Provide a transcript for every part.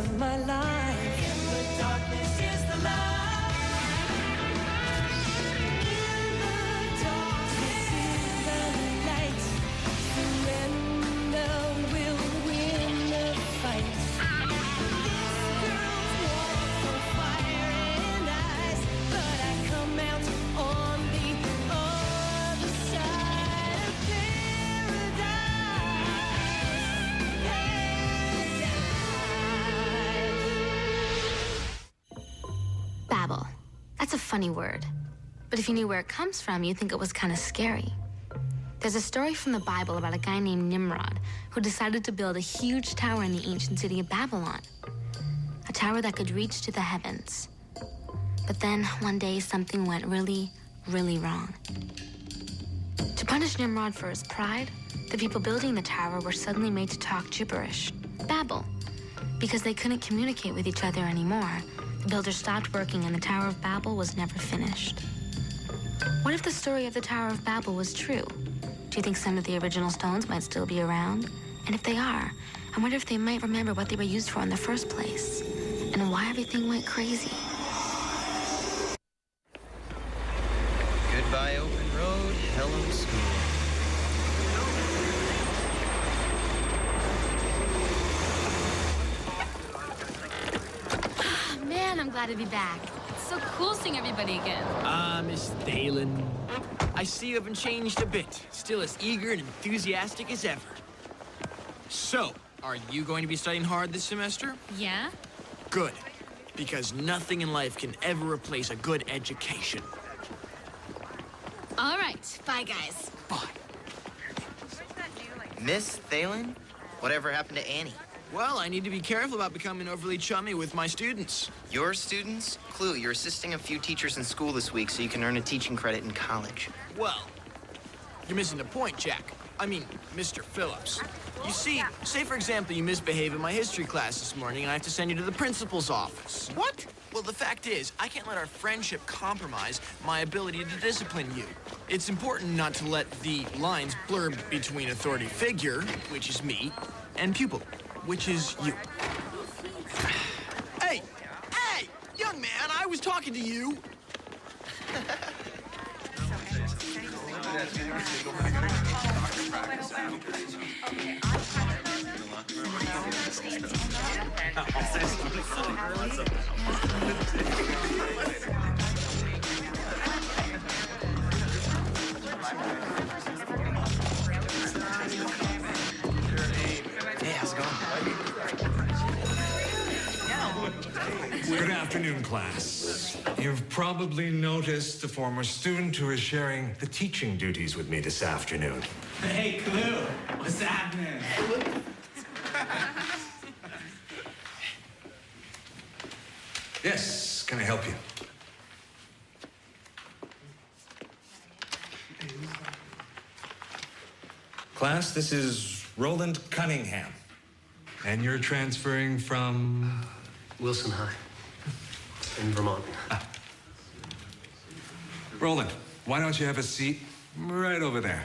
of my life. In the darkness is the light. In the darkness is the light. Surrender will win the fight. This girl's walk on fire and ice, but I come out on the other side of Babel. That's a funny word. But if you knew where it comes from, you'd think it was kind of scary. There's a story from the Bible about a guy named Nimrod who decided to build a huge tower in the ancient city of Babylon. A tower that could reach to the heavens. But then, one day, something went really, really wrong. To punish Nimrod for his pride, the people building the tower were suddenly made to talk gibberish, Babel. Because they couldn't communicate with each other anymore, the builders stopped working and the Tower of Babel was never finished. What if the story of the Tower of Babel was true? Do you think some of the original stones might still be around? And if they are, I wonder if they might remember what they were used for in the first place and why everything went crazy. Goodbye, open road. Hello, school. Man, I'm glad to be back. It's so cool seeing everybody again. Miss Thalen. I see you haven't changed a bit. Still as eager and enthusiastic as ever. So, are you going to be studying hard this semester? Yeah? Good. Because nothing in life can ever replace a good education. All right. Bye, guys. Bye. Miss Thalen? Whatever happened to Annie? Well, I need to be careful about becoming overly chummy with my students. Your students? Clue, you're assisting a few teachers in school this week so you can earn a teaching credit in college. Well, you're missing the point, Jack. I mean, Mr. Phillips. You see, say for example you misbehave in my history class this morning and I have to send you to the principal's office. What? Well, the fact is, I can't let our friendship compromise my ability to discipline you. It's important not to let the lines blur between authority figure, which is me, and pupil, which is you. Hey! Hey! Young man, I was talking to you! Hey, how's it going? Good afternoon, class. You've probably noticed a former student who is sharing the teaching duties with me this afternoon. Hey, Clue, what's happening? Yes, can I help you? Class, this is Roland Cunningham. And you're transferring from? Wilson High in Vermont. Roland, why don't you have a seat right over there?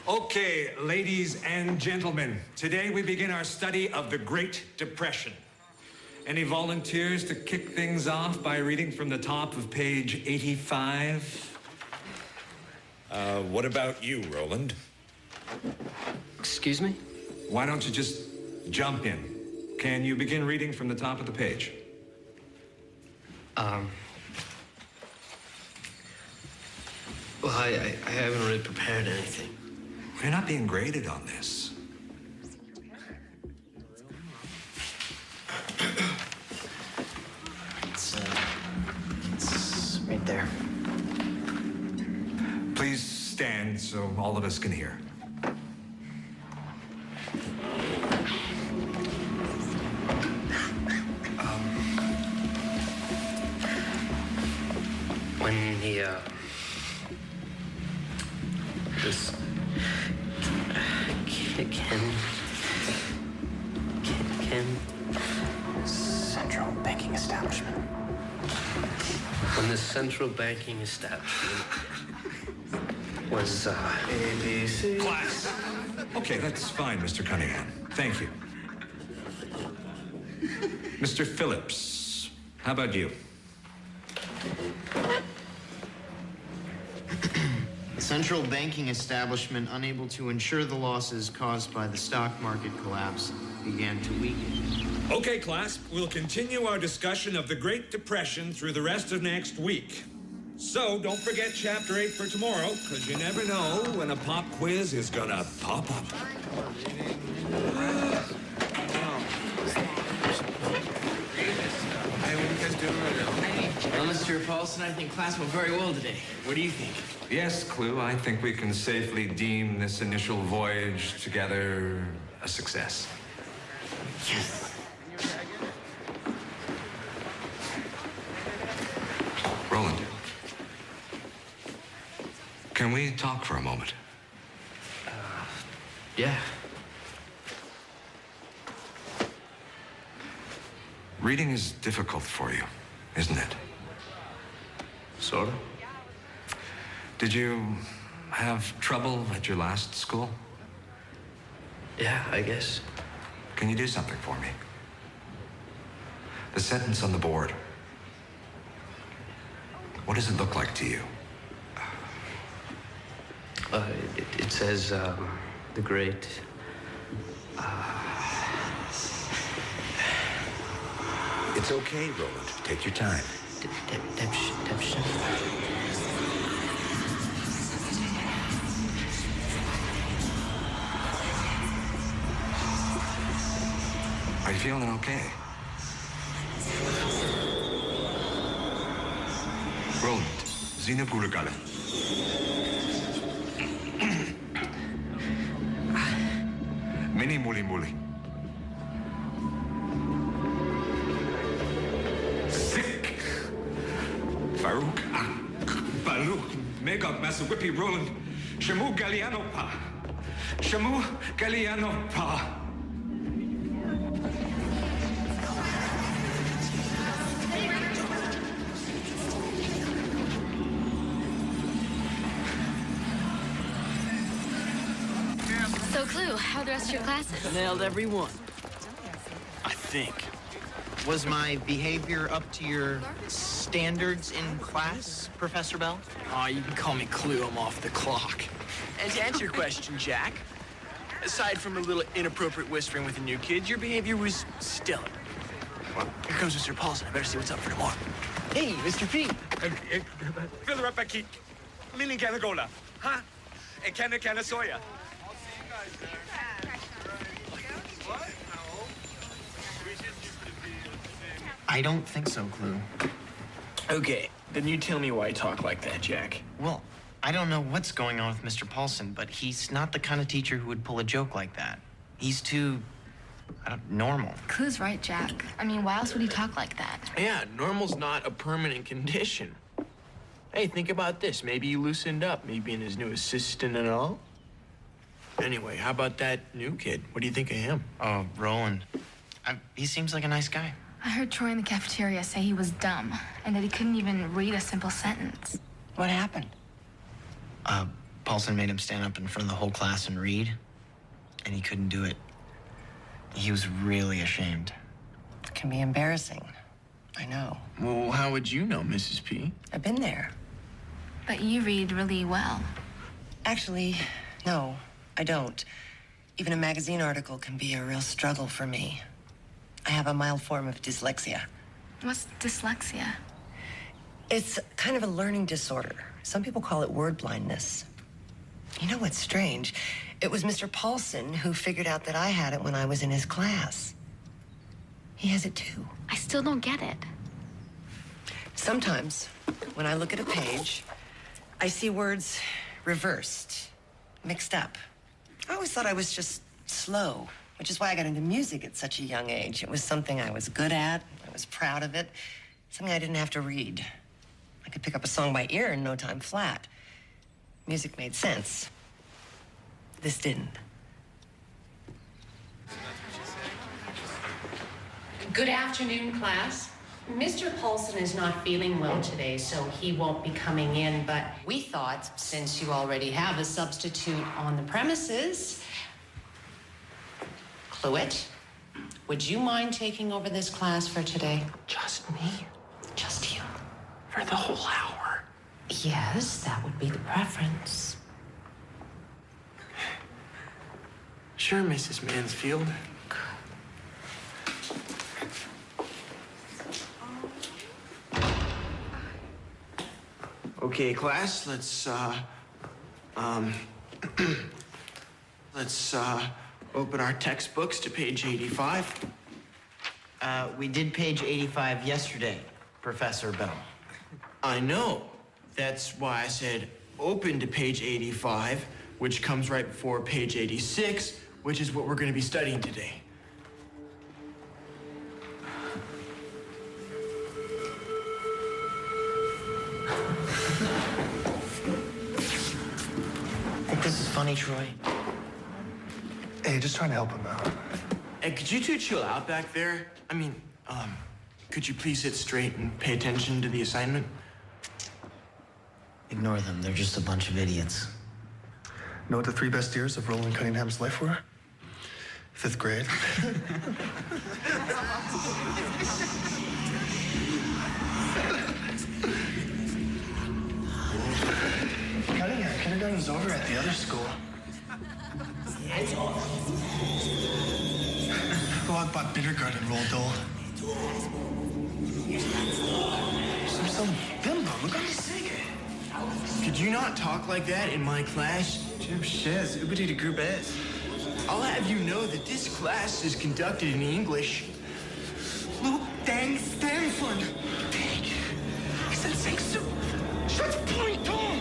Okay, ladies and gentlemen, today we begin our study of the Great Depression. Any volunteers to kick things off by reading from the top of page 85? What about you, Roland? Excuse me? Why don't you just jump in? Can you begin reading from the top of the page? Well, I haven't really prepared anything. You're not being graded on this. It's right there. Please stand so all of us can hear. When he, this Central banking establishment. when the central banking establishment was, ABC. Class. Okay, that's fine, Mr. Cunningham. Thank you. Mr. Phillips, how about you? Central banking establishment unable to insure the losses caused by the stock market collapse began to weaken. Okay, class, we'll continue our discussion of the Great Depression through the rest of next week. So don't forget Chapter 8 for tomorrow, because you never know when a pop quiz is gonna pop up. Hey, what are you guys doing right now? Well, Mr. Paulson, I think class went very well today. What do you think? Yes, Clue, I think we can safely deem this initial voyage together a success. Yes. Roland, can we talk for a moment? Yeah. Reading is difficult for you, isn't it? Sort of. Did you have trouble at your last school? Yeah, I guess. Can you do something for me? The sentence on the board. What does it look like to you? It says, the great... It's okay, Roland. Take your time. Deception. Are you feeling okay? Roland, Zina Burgale. Mini Muli Muli. Sick. Farouk. Baloo. Magog Masawipi Roland. Shamu Galliano Pa. Shamu Galliano Pa. So, Clue, how are the rest of your classes? Nailed every one. I think. Was my behavior up to your standards in class, Professor Bell? Oh, you can call me Clue. I'm off the clock. And to answer your question, Jack, aside from a little inappropriate whispering with the new kids, your behavior was stellar. Well, here comes Mr. Paulson. I better see what's up for tomorrow. Hey, Mr. P. Fill her up aqui. Mini Galagola. Huh? E Kenna Soya. I don't think so, Clue. Okay, then you tell me why you talk like that, Jack. Well, I don't know what's going on with Mr. Paulson, but he's not the kind of teacher who would pull a joke like that. He's too, normal. Clue's right, Jack. I mean, why else would he talk like that? Yeah, normal's not a permanent condition. Hey, think about this. Maybe he loosened up, me being his new assistant and all. Anyway, how about that new kid? What do you think of him? Oh, Roland. He seems like a nice guy. I heard Troy in the cafeteria say he was dumb and that he couldn't even read a simple sentence. What happened? Paulson made him stand up in front of the whole class and read, and he couldn't do it. He was really ashamed. It can be embarrassing. I know. Well, how would you know, Mrs. P? I've been there. But you read really well. Actually, no, I don't. Even a magazine article can be a real struggle for me. I have a mild form of dyslexia. What's dyslexia? It's kind of a learning disorder. Some people call it word blindness. You know what's strange? It was Mr. Paulson who figured out that I had it when I was in his class. He has it too. I still don't get it. Sometimes, when I look at a page, I see words reversed, mixed up. I always thought I was just slow, which is why I got into music at such a young age. It was something I was good at. I was proud of it. Something I didn't have to read. I could pick up a song by ear in no time flat. Music made sense. This didn't. Good afternoon, class. Mr. Paulson is not feeling well today, so he won't be coming in, but we thought, since you already have a substitute on the premises, Cluett, would you mind taking over this class for today? Just me? Just you. For the whole hour? Yes, that would be the preference. Sure, Mrs. Mansfield. Okay, class, let's open our textbooks to page 85. We did page 85 yesterday, Professor Bell. I know. That's why I said open to page 85, which comes right before page 86, which is what we're going to be studying today. Think this is funny, Troy? Hey, just trying to help him out. Hey, could you two chill out back there? I mean, could you please sit straight and pay attention to the assignment? Ignore them. They're just a bunch of idiots. Know what the 3 best years of Roland Cunningham's life were? 5th grade. Cunningham, kindergarten was over at the other school. Go out, bought Bittergard and rolled Dole. Some bimbo. Look on the singing. Could you not talk like that in my class? Jim Shiz, Ubidi de Grubez. I'll have you know that this class is conducted in English. Luke Dang Stanford. Dang. He said sing soup. Shut point on.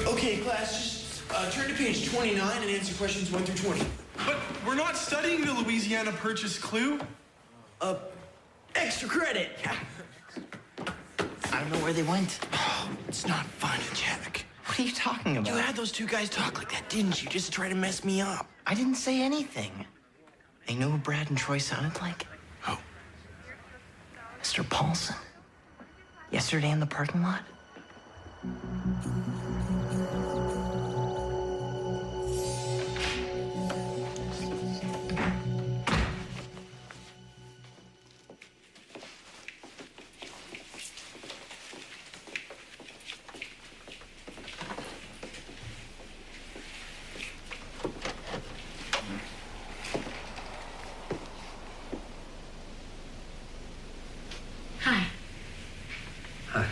Okay, class, just turn to page 29 and answer questions 1 through 20. But we're not studying the Louisiana Purchase clue. Extra credit. I don't know where they went. Oh, it's not funny, Jack. What are you talking about? You had those two guys talk like that, didn't you? Just to try to mess me up. I didn't say anything. I know who Brad and Troy sounded like. Who? Mr. Paulson. Yesterday in the parking lot. Hi. Hi.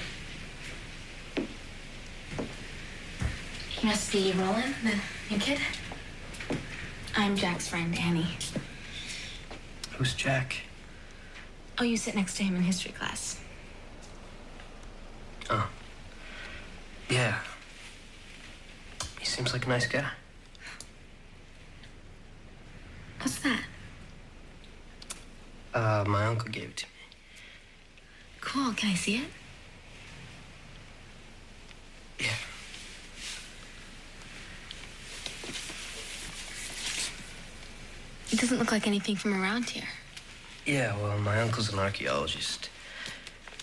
You must be Roland, the new kid? I'm Jack's friend, Annie. Who's Jack? Oh, you sit next to him in history class. Oh. Yeah. He seems like a nice guy. What's that? My uncle gave it to me. Cool. Can I see it? Yeah. It doesn't look like anything from around here. Yeah, well, my uncle's an archaeologist.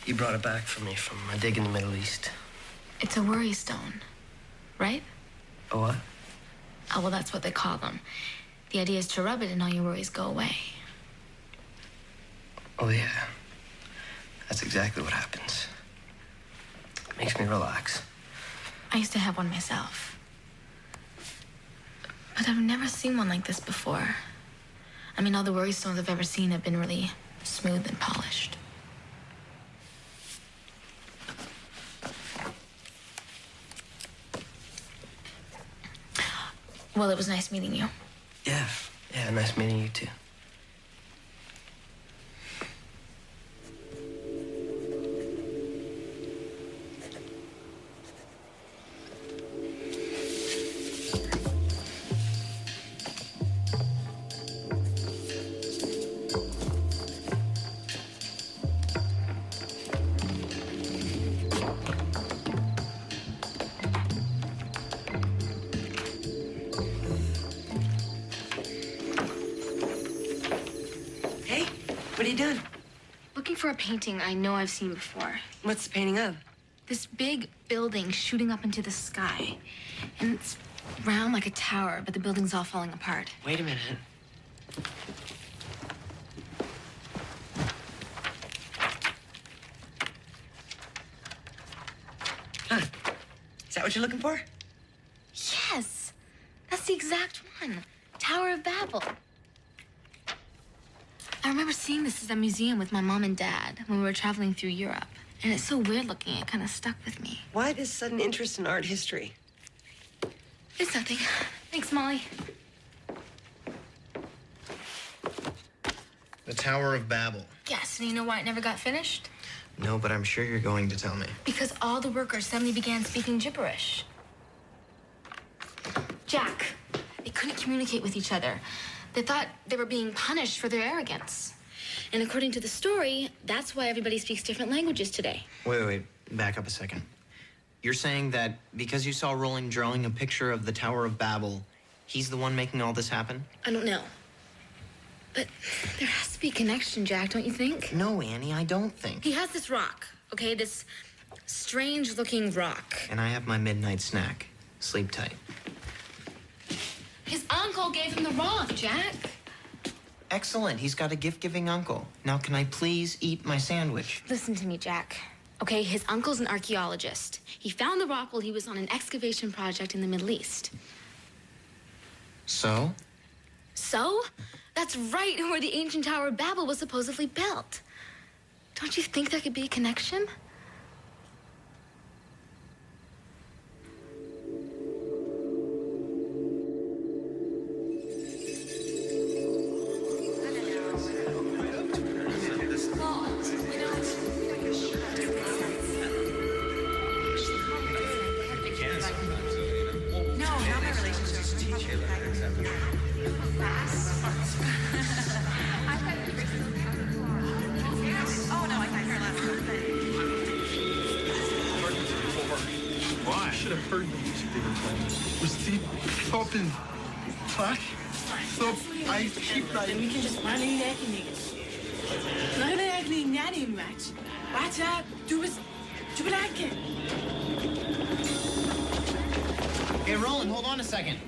He brought it back for me from a dig in the Middle East. It's a worry stone, right? A what? Oh, well, that's what they call them. The idea is to rub it and all your worries go away. Oh, yeah. That's exactly what happens. It makes me relax. I used to have one myself. But I've never seen one like this before. I mean, all the worry stones I've ever seen have been really smooth and polished. Well, it was nice meeting you. Yeah. Yeah, nice meeting you, too. doing? Looking for a painting I know I've seen before. What's the painting of? This big building shooting up into the sky. And it's round like a tower, but the building's all falling apart. Wait a minute. Huh. Is that what you're looking for? Yes! That's the exact one. Tower of Babel. I remember seeing this at a museum with my mom and dad when we were traveling through Europe. And it's so weird looking, it kind of stuck with me. Why this sudden interest in art history? It's nothing. Thanks, Molly. The Tower of Babel. Yes, and you know why it never got finished? No, but I'm sure you're going to tell me. Because all the workers suddenly began speaking gibberish. Jack, they couldn't communicate with each other. They thought they were being punished for their arrogance. And according to the story, that's why everybody speaks different languages today. Wait. Back up a second. You're saying that because you saw Roland drawing a picture of the Tower of Babel, he's the one making all this happen? I don't know. But there has to be a connection, Jack, don't you think? No, Annie, I don't think. He has this rock, okay? This strange-looking rock. And I have my midnight snack. Sleep tight. His uncle gave him the rock, Jack. Excellent. He's got a gift-giving uncle. Now, can I please eat my sandwich? Listen to me, Jack. Okay, his uncle's an archaeologist. He found the rock while he was on an excavation project in the Middle East. So? So? That's right where the ancient Tower of Babel was supposedly built. Don't you think there could be a connection? Heard the music they were playing. Was the popping back? So I keep that. We can just run in there and we eigenlijk naar die match. Wat doe eens bedanken. Hey, Roland, hold on a second.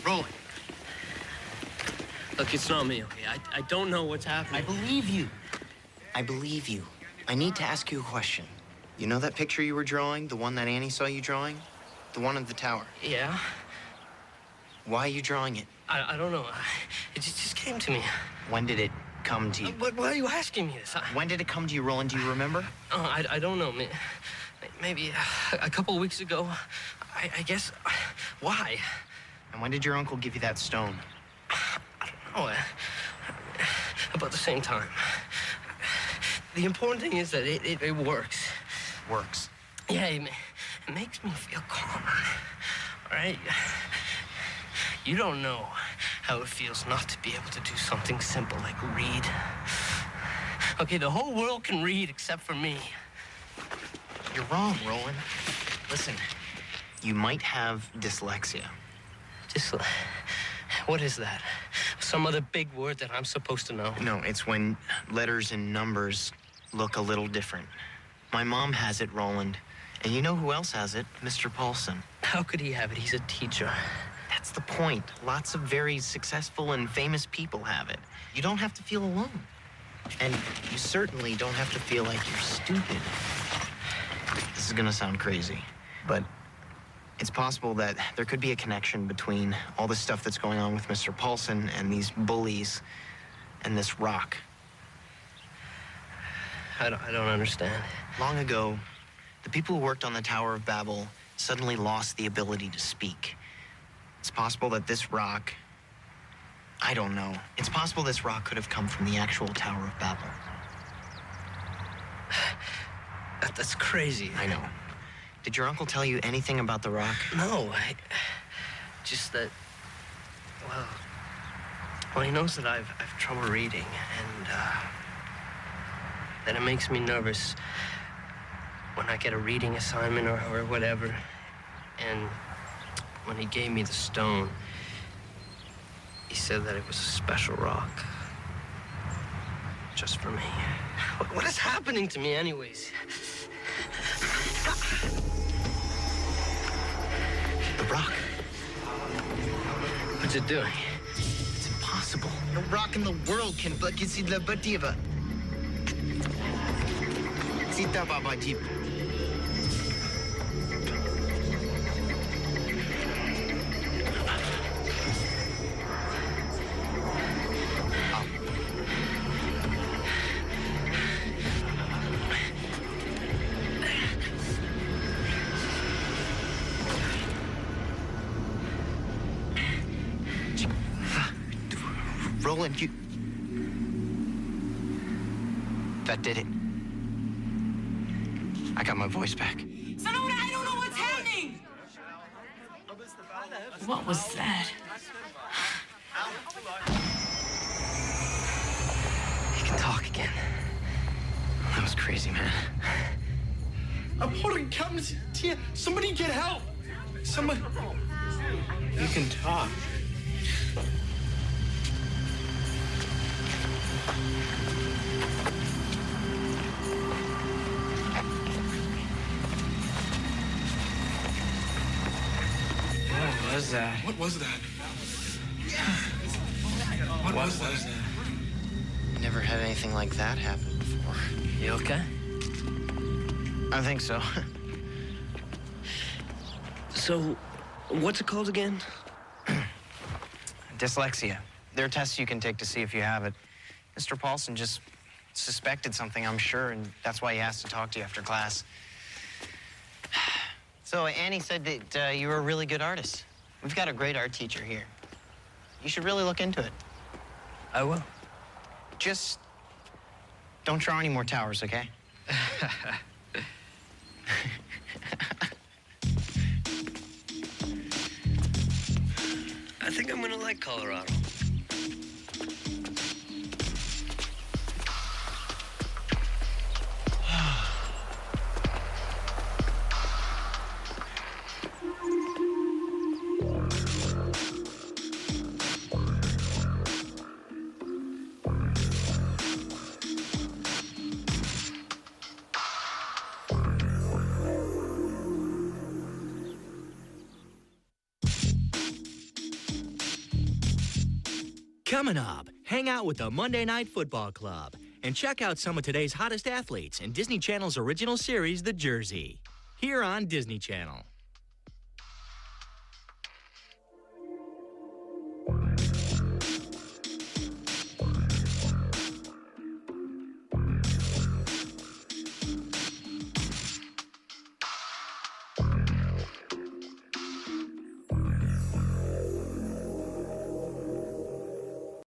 Roland. Look, it's not me, okay? I don't know what's happening. I believe you. I believe you. I need to ask you a question. You know that picture you were drawing? The one that Annie saw you drawing? The one of the tower? Yeah? Why are you drawing it? I don't know. It just came to me. When did it come to you? Why are you asking me this? When did it come to you, Roland? Do you remember? I don't know. Maybe a couple of weeks ago. I guess. Why? And when did your uncle give you that stone? I don't know. About the same time. The important thing is that it works. Works? Yeah, it makes me feel calmer. All right? You don't know how it feels not to be able to do something simple like read. Okay, the whole world can read except for me. You're wrong, Roland. Listen, you might have dyslexia. What is that? Some other big word that I'm supposed to know? No, it's when letters and numbers look a little different. My mom has it, Roland. And you know who else has it? Mr. Paulson. How could he have it? He's a teacher. That's the point. Lots of very successful and famous people have it. You don't have to feel alone. And you certainly don't have to feel like you're stupid. This is gonna sound crazy, but it's possible that there could be a connection between all the stuff that's going on with Mr. Paulson and these bullies and this rock. I don't understand. Long ago, the people who worked on the Tower of Babel suddenly lost the ability to speak. It's possible that this rock, I don't know. It's possible this rock could have come from the actual Tower of Babel. That's crazy. I know. Did your uncle tell you anything about the rock? No, just that Well, he knows that I've trouble reading, and that it makes me nervous when I get a reading assignment or whatever. And when he gave me the stone, he said that it was a special rock. Just for me. What is happening to me anyways? The rock. What's it doing? It's impossible. No rock in the world can bakisi la bativa. Sita baba jeep. Roland, you... That did it. I got my voice back. Sonora, I don't know what's happening! What was that? He can talk again. That was crazy, man. I'm holding cameras here. Somebody get help. Somebody. You can talk. What was that? What was that? What was that? Never had anything like that happen before. You okay? I think so. So, what's it called again? Dyslexia. There are tests you can take to see if you have it. Mr. Paulson just suspected something, I'm sure, and that's why he asked to talk to you after class. So Annie said that you were a really good artist. We've got a great art teacher here. You should really look into it. I will. Just don't draw any more towers, okay? I think I'm gonna like Colorado. Coming up, hang out with the Monday Night Football Club and check out some of today's hottest athletes in Disney Channel's original series, The Jersey, here on Disney Channel.